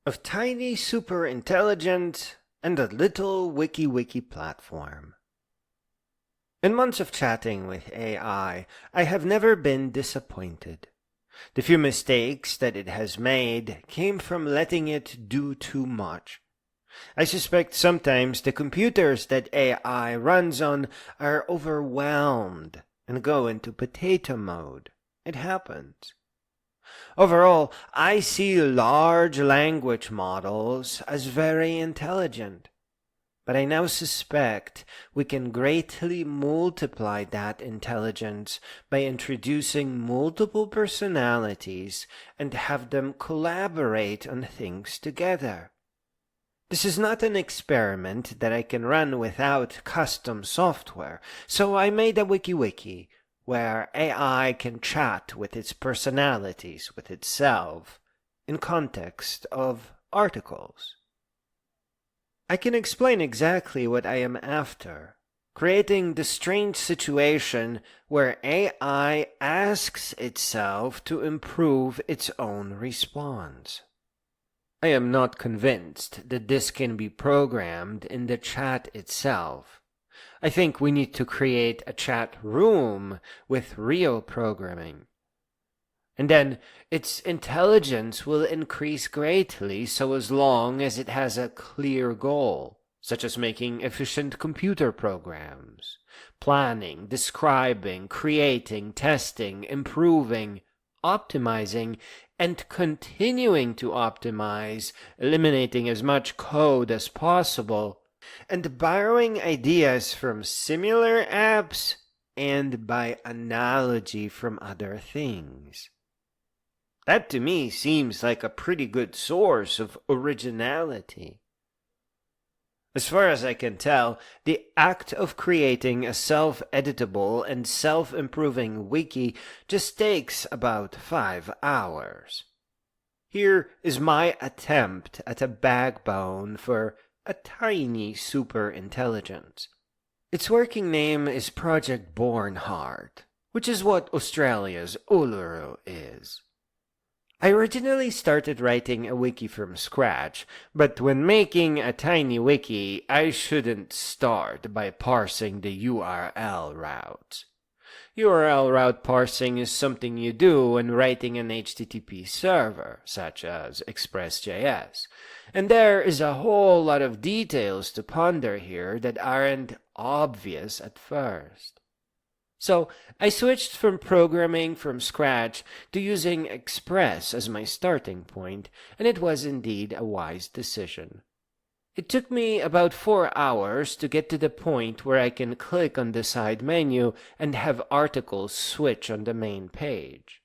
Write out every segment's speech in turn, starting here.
of tiny superintelligence and a little WikiWiki platform. In months of chatting with AI, I have never been disappointed. The few mistakes that it has made came from letting it do too much. I suspect sometimes the computers that AI runs on are overwhelmed and go into potato mode. It happens. Overall, I see large language models as very intelligent. But I now suspect we can greatly multiply that intelligence by introducing multiple personalities and have them collaborate on things together. This is not an experiment that I can run without custom software, so I made a WikiWiki where AI can chat with its personalities, with itself, in context of articles. I can explain exactly what I am after, creating the strange situation where AI asks itself to improve its own response. I am not convinced that this can be programmed in the chat itself. I think we need to create a chat room with real programming. And then its intelligence will increase greatly so as long as it has a clear goal, such as making efficient computer programs, planning, describing, creating, testing, improving, optimizing, and continuing to optimize, eliminating as much code as possible, and borrowing ideas from similar apps and by analogy from other things. That to me seems like a pretty good source of originality. As far as I can tell, the act of creating a self-editable and self-improving wiki just takes about 5 hours. Here is my attempt at a backbone for a tiny superintelligence. Its working name is Project Bornheart, which is what Australia's Uluru is. I originally started writing a wiki from scratch, but when making a tiny wiki, I shouldn't start by parsing the URL routes. URL route parsing is something you do when writing an HTTP server, such as Express.js, and there is a whole lot of details to ponder here that aren't obvious at first. So I switched from programming from scratch to using Express as my starting point, and it was indeed a wise decision. It took me about 4 hours to get to the point where I can click on the side menu and have articles switch on the main page.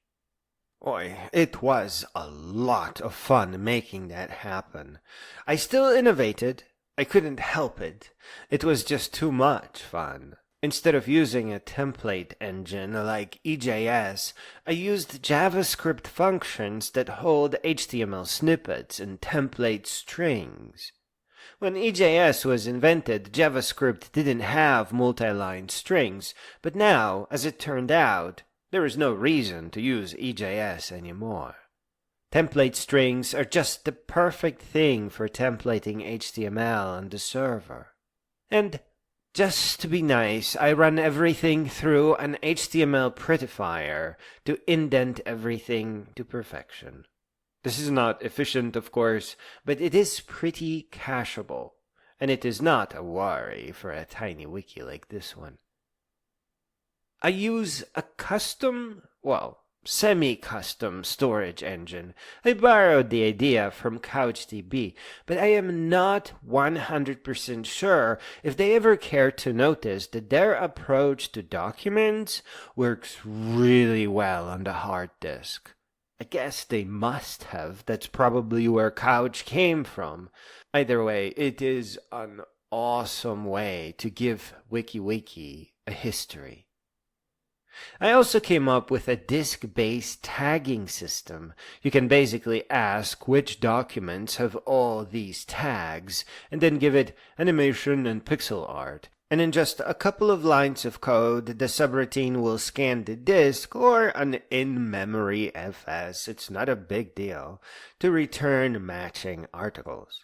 It was a lot of fun making that happen. I still innovated. I couldn't help it. It was just too much fun. Instead of using a template engine like EJS, I used JavaScript functions that hold HTML snippets and template strings. When EJS was invented, JavaScript didn't have multi-line strings, but now, as it turned out, there is no reason to use EJS anymore. Template strings are just the perfect thing for templating HTML on the server. And just to be nice, I run everything through an HTML prettifier to indent everything to perfection. This is not efficient, of course, but it is pretty cacheable, and it is not a worry for a tiny wiki like this one. I use a semi-custom storage engine. I borrowed the idea from CouchDB, but I am not 100% sure if they ever care to notice that their approach to documents works really well on the hard disk. I guess they must have. That's probably where Couch came from. Either way, it is an awesome way to give WikiWiki a history. I also came up with a disk-based tagging system. You can basically ask which documents have all these tags, and then give it animation and pixel art, and in just a couple of lines of code, the subroutine will scan the disk or an in-memory FS, it's not a big deal, to return matching articles.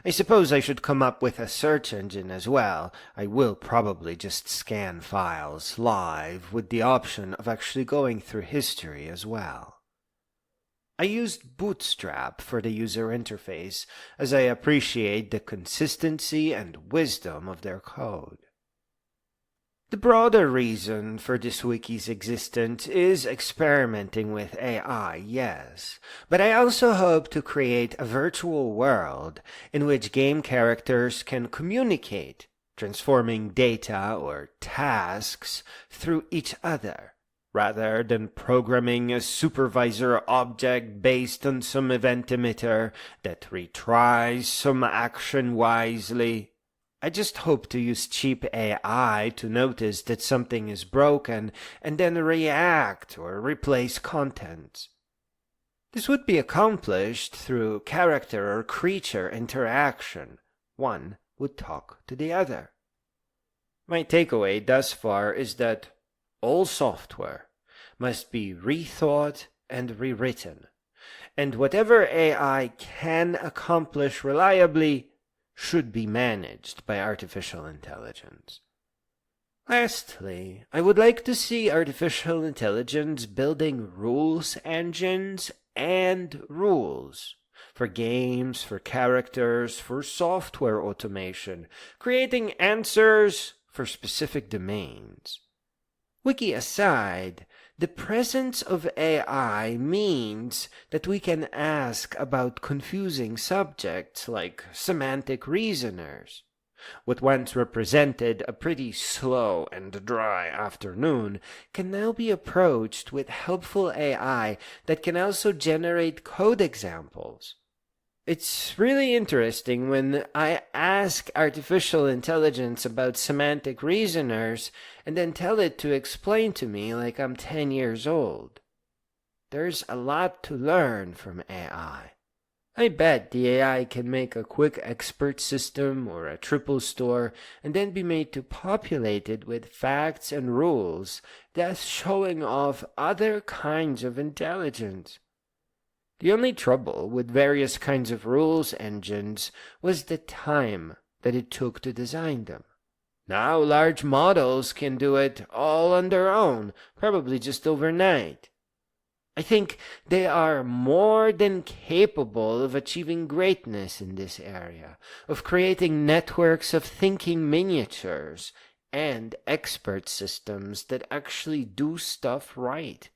I suppose I should come up with a search engine as well. I will probably just scan files live with the option of actually going through history as well. I used Bootstrap for the user interface, as I appreciate the consistency and wisdom of their code. The broader reason for this wiki's existence is experimenting with AI, yes, but I also hope to create a virtual world in which game characters can communicate, transforming data or tasks through each other, rather than programming a supervisor object based on some event emitter that retries some action wisely. I just hope to use cheap AI to notice that something is broken and then react or replace content. This would be accomplished through character or creature interaction. One would talk to the other. My takeaway thus far is that all software must be rethought and rewritten, and whatever AI can accomplish reliably should be managed by artificial intelligence. Lastly, I would like to see artificial intelligence building rules engines and rules for games, for characters, for software automation, creating answers for specific domains. Wiki aside, the presence of AI means that we can ask about confusing subjects like semantic reasoners. What once represented a pretty slow and dry afternoon can now be approached with helpful AI that can also generate code examples. It's really interesting when I ask artificial intelligence about semantic reasoners and then tell it to explain to me like I'm 10 years old. There's a lot to learn from AI. I bet the AI can make a quick expert system or a triple store and then be made to populate it with facts and rules, thus showing off other kinds of intelligence. The only trouble with various kinds of rules engines was the time that it took to design them. Now large models can do it all on their own, probably just overnight. I think they are more than capable of achieving greatness in this area, of creating networks of thinking miniatures and expert systems that actually do stuff right.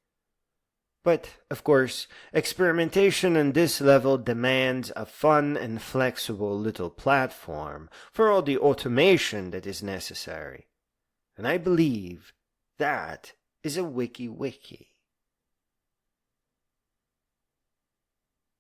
But, of course, experimentation on this level demands a fun and flexible little platform for all the automation that is necessary. And I believe that is a WikiWiki.